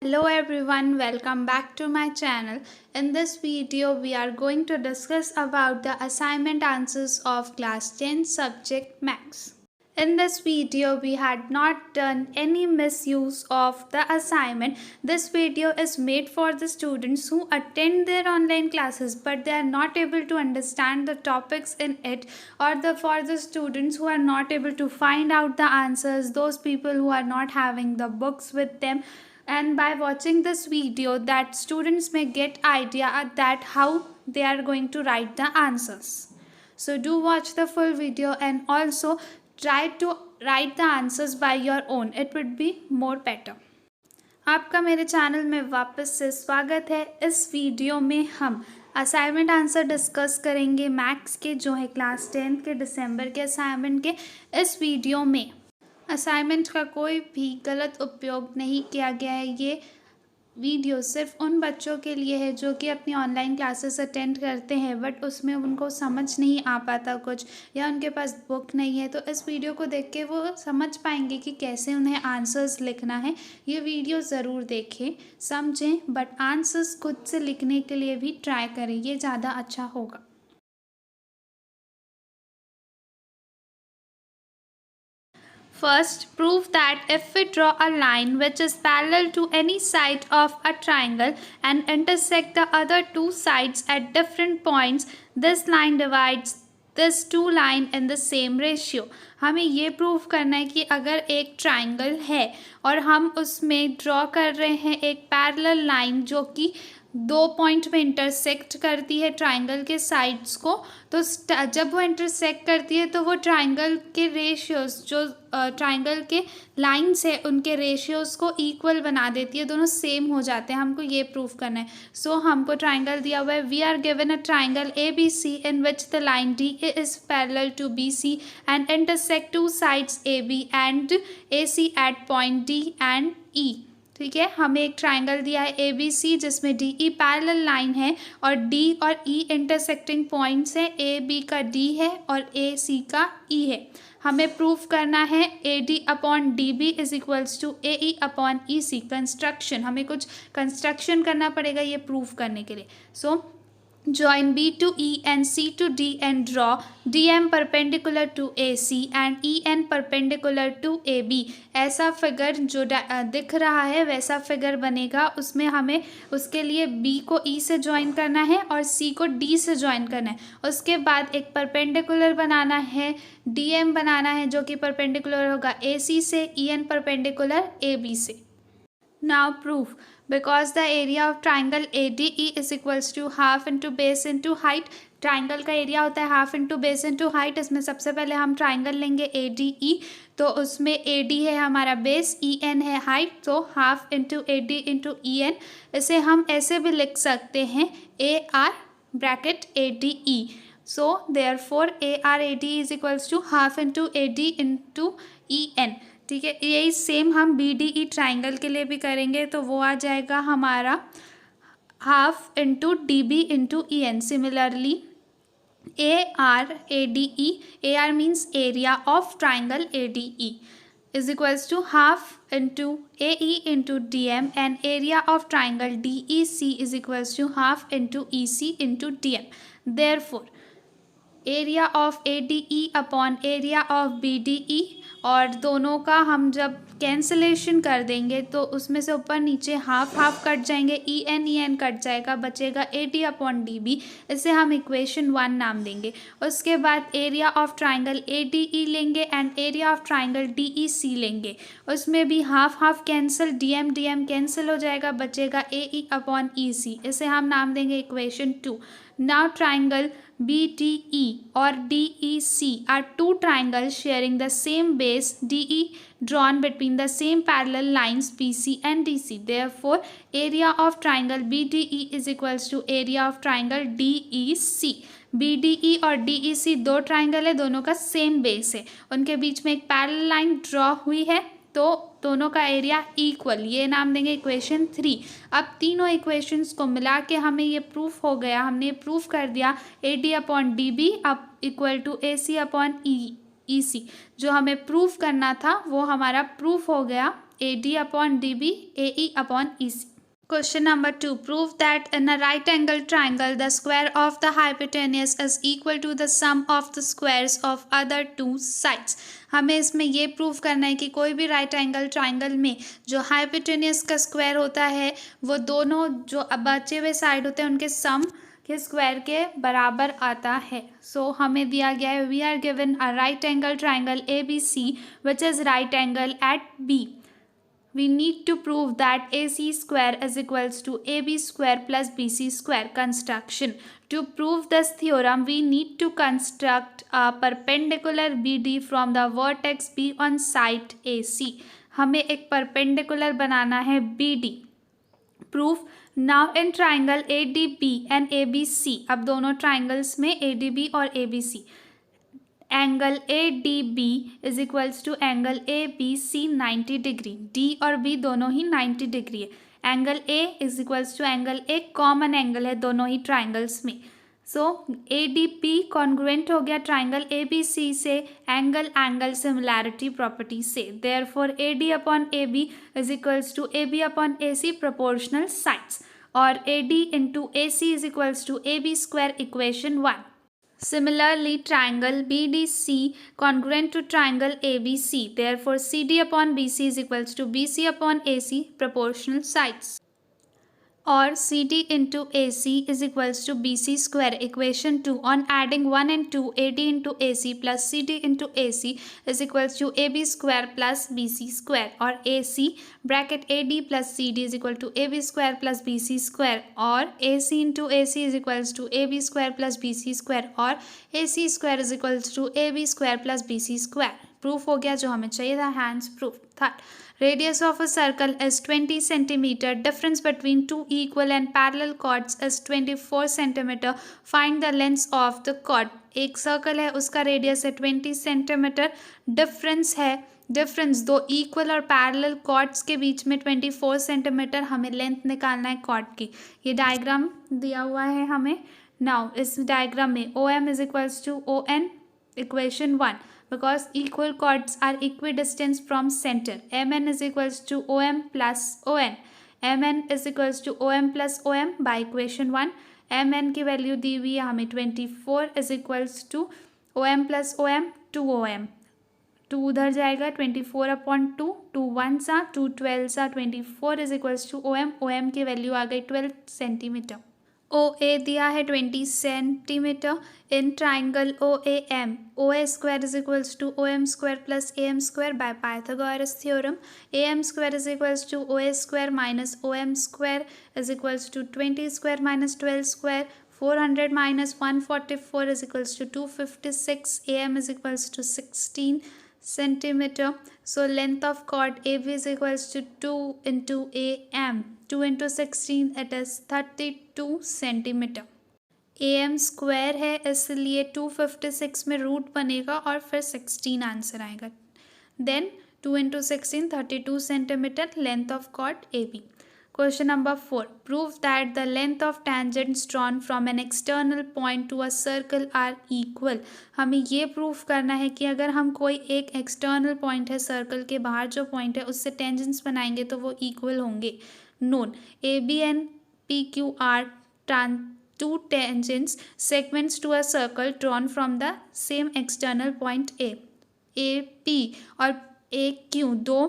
Hello everyone, welcome back to my channel. In this video, we are going to discuss about the assignment answers of class 10 subject Maths. In this video, we had not done any misuse of the assignment. This video is made for the students who attend their online classes but they are not able to understand the topics in it, or for the students who are not able to find out the answers, those people who are not having the books with them. And by watching this video, that students may get idea that how they are going to write the answers. So do watch the full video and also try to write the answers by your own. It would be more better. आपका मेरे channel में वापस से स्वागत है। इस video में हम असाइनमेंट आंसर डिस्कस करेंगे मैथ्स के, जो है क्लास 10 के दिसंबर के असाइनमेंट के। इस वीडियो में असाइनमेंट का कोई भी गलत उपयोग नहीं किया गया है। ये वीडियो सिर्फ उन बच्चों के लिए है जो कि अपनी ऑनलाइन क्लासेस अटेंड करते हैं बट उसमें उनको समझ नहीं आ पाता कुछ, या उनके पास बुक नहीं है। तो इस वीडियो को देख के वो समझ पाएंगे कि कैसे उन्हें आंसर्स लिखना है। ये वीडियो ज़रूर देखें, समझें, बट आंसर्स खुद से लिखने के लिए भी ट्राई करें, ये ज़्यादा अच्छा होगा। First, prove that if we draw a line which is parallel to any side of a triangle and intersect the other two sides at different points, this line divides this two line in the same ratio. हमें ये prove करना है कि अगर एक triangle है और हम उसमें ड्रॉ कर रहे हैं एक पैरेलल लाइन जो कि दो पॉइंट में इंटरसेक्ट करती है ट्राइंगल के साइड्स को, तो जब वो इंटरसेक्ट करती है तो वो ट्राइंगल के रेशियोज, जो ट्राइंगल के लाइन्स है उनके रेशियोज को इक्वल बना देती है, दोनों सेम हो जाते हैं। हमको ये प्रूव करना है। सो हमको ट्राइंगल दिया हुआ है। We are given a triangle A B C in which the line D A is parallel to B C and intersect two sides A B and A C at point D and E. ठीक है, हमें एक triangle दिया है ए B सी जिसमें D E parallel line है और D और ई इंटरसेक्टिंग पॉइंट्स है। ए बी का डी है और ए सी का ई है। हमें प्रूफ करना है A D upon D B is equals to A E upon E C. Construction, हमें कुछ कंस्ट्रक्शन करना पड़ेगा ये प्रूफ करने के लिए। सो join B to E and C to D and draw DM perpendicular to AC and EN perpendicular to AB। ऐसा figure जो दिख रहा है वैसा फिगर बनेगा। उसमें हमें उसके लिए B को E से ज्वाइन करना है और C को D से ज्वाइन करना है। उसके बाद एक परपेंडिकुलर बनाना है, DM बनाना है जो कि परपेंडिकुलर होगा AC से, EN परपेंडिकुलर AB से। Now proof, because the area of triangle ADE is equals to half into base into height। Triangle का एरिया होता है half into base into height. इसमें सबसे पहले हम ट्राइंगल लेंगे ADE, तो उसमें AD है हमारा बेस, EN है हाइट, तो half into AD into EN। इसे हम ऐसे भी लिख सकते हैं AR bracket ADE। So therefore AR ADE is equals to half into AD into EN। ठीक है, यही सेम हम BDE ट्राइंगल के लिए भी करेंगे, तो वो आ जाएगा हमारा half into DB into EN। Similarly AR ADE, AR means area of triangle ADE is equals to half into AE into DM and area of triangle DEC is equals to half into EC into DM। Therefore area of ADE upon area of BDE, और दोनों का हम जब cancellation कर देंगे तो उसमें से ऊपर नीचे हाफ हाफ कट जाएंगे, EN कट जाएगा, बचेगा AD अपॉन DB। इसे हम इक्वेशन 1 नाम देंगे। उसके बाद एरिया ऑफ ट्राइंगल ADE लेंगे and area of triangle DEC लेंगे। उसमें भी half half cancel, DM cancel हो जाएगा, बचेगा AE अपॉन EC। इसे हम नाम देंगे equation 2। Now triangle BDE or DEC are two triangles sharing the same base DE drawn between the same parallel lines BC and DC. Therefore, area of triangle BDE is equals to area of triangle DEC। BDE और DEC दो triangle है, दोनों का same base है, उनके बीच में एक parallel line draw हुई है, तो दोनों का एरिया इक्वल, ये नाम देंगे इक्वेशन 3। अब तीनों इक्वेशंस को मिला के हमें ये प्रूफ हो गया, हमने प्रूफ कर दिया AD अपॉन DB अब equal to AC upon EC। जो हमें प्रूफ करना था वो हमारा प्रूफ हो गया AD upon DB, AE upon EC. Question number 2. Prove that in a right angle triangle, the square of the hypotenuse is equal to the sum of the squares of other two sides. हमें इसमें ये prove करना है कि कोई भी right angle triangle में जो हाइपोटेनियस का स्क्वायर होता है वो दोनों जो बचे हुए साइड होते हैं उनके सम के स्क्वायर के बराबर आता है. सो हमें दिया गया है we are given a right angle triangle ABC which is right angle at B. We need to prove that AC square is equals to AB square plus BC square. Construction. To prove this theorem, we need to construct a perpendicular BD from the vertex B on side AC. हमें एक perpendicular बनाना है BD. Proof. Now in triangle ADB and ABC, अब दोनों triangles में ADB और ABC, angle ADB is equals to angle ABC 90 degree. D और B दोनों ही 90 डिग्री है. Angle A is equals to angle A common angle है दोनों ही ट्राइंगल्स में. सो ADP कॉन्ग्रुएंट हो गया ट्राइंगल ABC से एंगल एंगल सिमिलैरिटी प्रॉपर्टी से. Therefore AD upon AB is equals to AB upon AC proportional sides और AD into AC is equals to AB square equation 1. Similarly, triangle BDC congruent to triangle ABC. Therefore, CD upon BC is equals to BC upon AC proportional sides. Or CD into AC is equals to BC square equation 2. On adding 1 and 2, AD into AC plus CD into AC is equals to AB square plus BC square. Or AC bracket AD plus CD is equal to AB square plus BC square. Or AC into AC is equals to AB square plus BC square. Or AC square is equals to AB square plus BC square. Proof हो गया जो हमें चाहिए था. Hands proof. Third, radius of a circle is 20 centimeter. Difference between two equal and parallel chords is 24 centimeter. Find the length of the chord. एक circle है उसका radius है 20 सेंटीमीटर. डिफरेंस दो इक्वल और पैरेलल कॉर्ड्स के बीच में 24 centimetre. हमें length निकालना है कॉर्ड की. ये डायग्राम दिया हुआ है हमें. नाउ इस डायग्राम में OM is equals to ON equation 1 because equal chords are equidistant from center. MN is equals to OM plus ON. MN is equals to OM plus OM by equation 1. MN की value दी हुई है हमें 24 is equals to OM plus OM 2 OM. 2 उधर जाएगा 24 upon 2. 2 1 सा 2 12 सा 24 is equals to OM. OM की वैल्यू आ गई 12 सेंटीमीटर. OA दिया है 20 centimetre. In triangle OAM OA square is equals to OM square plus AM square by Pythagoras theorem. AM square is equals to OA square minus OM square is equals to 20 square minus 12 square. 400 minus 144 is equals to 256. AM is equals to 16 centimeter. So length of chord AB is equals to 2 into AM. 2 into 16 it is 32 centimeter. AM square है इसलिए 256 में root बनेगा और फिर 16 answer आएगा. Then 2 into 16 32 centimetre length of chord AB. Question number 4. Prove that the length of tangents drawn from an external point to a circle are equal. हमें ये proof करना है कि अगर हम कोई एक एक्सटर्नल पॉइंट है सर्कल के बाहर जो पॉइंट है उससे टेंजेंट्स बनाएंगे तो वो इक्वल होंगे. Known AB and PQ are two tangents segments to a circle drawn from the same external point A. AP और AQ दो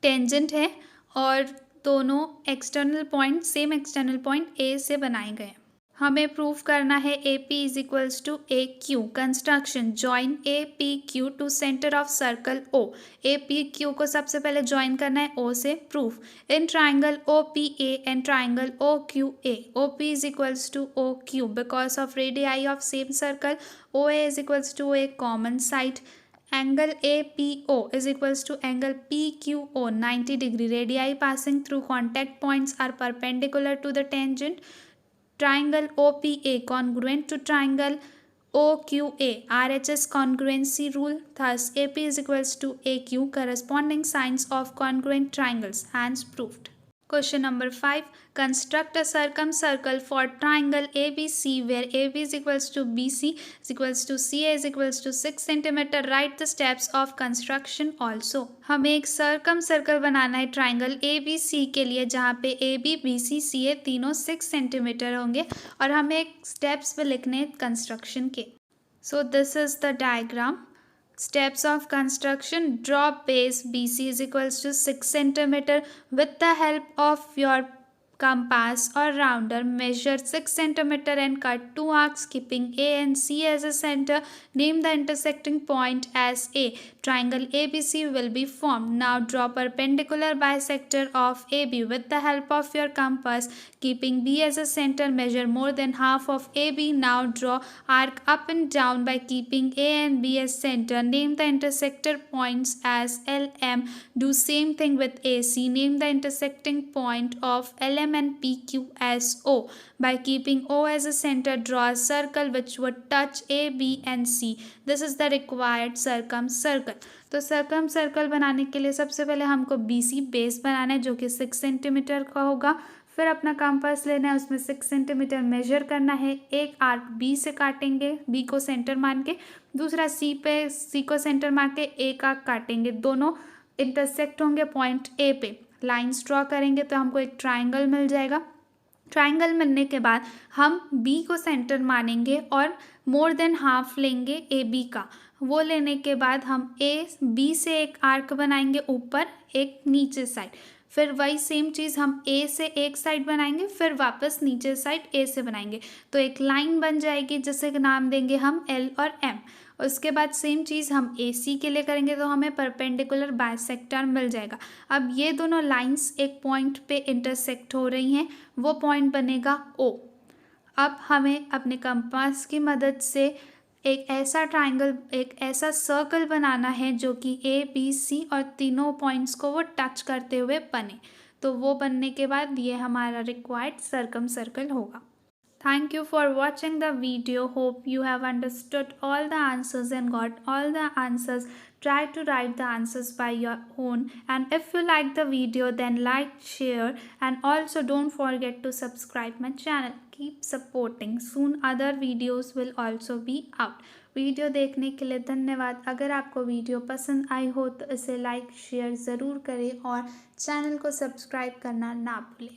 टेंजेंट है और दोनों external point same external point A से बनाए गए. हमें प्रूफ करना है AP is equals to AQ. Construction. Join APQ to centre of circle O. APQ को सबसे पहले जॉइन करना है O से. Proof. In triangle OPA and triangle OQA OP is equals to OQ because of radii of same circle. OA is equals to A common side. Angle APO is equals to angle PQO 90 degree. Radii passing through contact points are perpendicular to the tangent. Triangle OPA congruent to triangle OQA. RHS congruency rule. Thus AP is equals to AQ. Corresponding signs of congruent triangles. Hence proved. Question number 5. Construct a circumcircle for triangle ABC where AB is equals to BC is equals to CA is equals to 6 cm. Write the steps of construction also. हमें एक circumcircle बनाना है triangle ABC के लिए जहाँ पे AB, BC, CA तीनों 6 cm होंगे और हमें एक steps पे लिखने हैं construction के. So this is the diagram. Steps of construction. Draw base BC is equals to 6 cm. With the help of your compass or rounder, measure 6 cm and cut two arcs keeping A and C as a center. Name the intersecting point as A. Triangle ABC will be formed. Now draw perpendicular bisector of AB with the help of your compass keeping B as a center. Measure more than half of AB. Now draw arc up and down by keeping A and B as center. Name the intersector points as LM. Do same thing with AC. Name the intersecting point of LM and PQ as O. By keeping O as a center, draw a circle which would touch A, B and C. This is the required circumcircle. तो circumcircle बनाने के लिए सबसे पहले हमको BC base बनाना है जो कि 6 सेंटीमीटर का होगा. फिर अपना कंपास लेना है, उसमें 6 सेंटीमीटर मेजर करना है. एक आर्क बी से काटेंगे, बी को सेंटर मान के. दूसरा सी पे, सी को सेंटर मान के एक आर्क काटेंगे. दोनों इंटरसेक्ट होंगे पॉइंट ए पे. लाइन्स ड्रॉ करेंगे तो हमको एक ट्राइंगल मिल जाएगा. ट्राइंगल मिलने के बाद हम बी को सेंटर मानेंगे और मोर देन हाफ लेंगे ए बी का. वो लेने के बाद हम ए बी से एक आर्क बनाएंगे ऊपर, एक नीचे साइड. फिर वही सेम चीज़ हम ए से एक साइड बनाएंगे, फिर वापस नीचे साइड ए से बनाएंगे. तो एक लाइन बन जाएगी जिसे नाम देंगे हम एल और एम. उसके बाद सेम चीज़ हम ए सी के लिए करेंगे तो हमें परपेंडिकुलर बाइसेक्टर मिल जाएगा. अब ये दोनों लाइंस एक पॉइंट पे इंटरसेक्ट हो रही हैं, वो पॉइंट बनेगा ओ. अब हमें अपने कंपास की मदद से एक ऐसा ट्राइंगल, एक ऐसा सर्कल बनाना है जो कि ए बी सी और तीनों पॉइंट्स को वो टच करते हुए बने. तो वो बनने के बाद ये हमारा रिक्वायर्ड सर्कमसर्कल होगा. Thank you for watching the video. Hope you have understood all the answers and got all the answers. Try to write the answers by your own. And if you like the video, then like, share, and also don't forget to subscribe my channel. Keep supporting. Soon other videos will also be out. Video देखने के लिए धन्यवाद. अगर आपको video पसंद आई हो तो इसे लाइक शेयर ज़रूर करें और चैनल को सब्सक्राइब करना ना भूलें.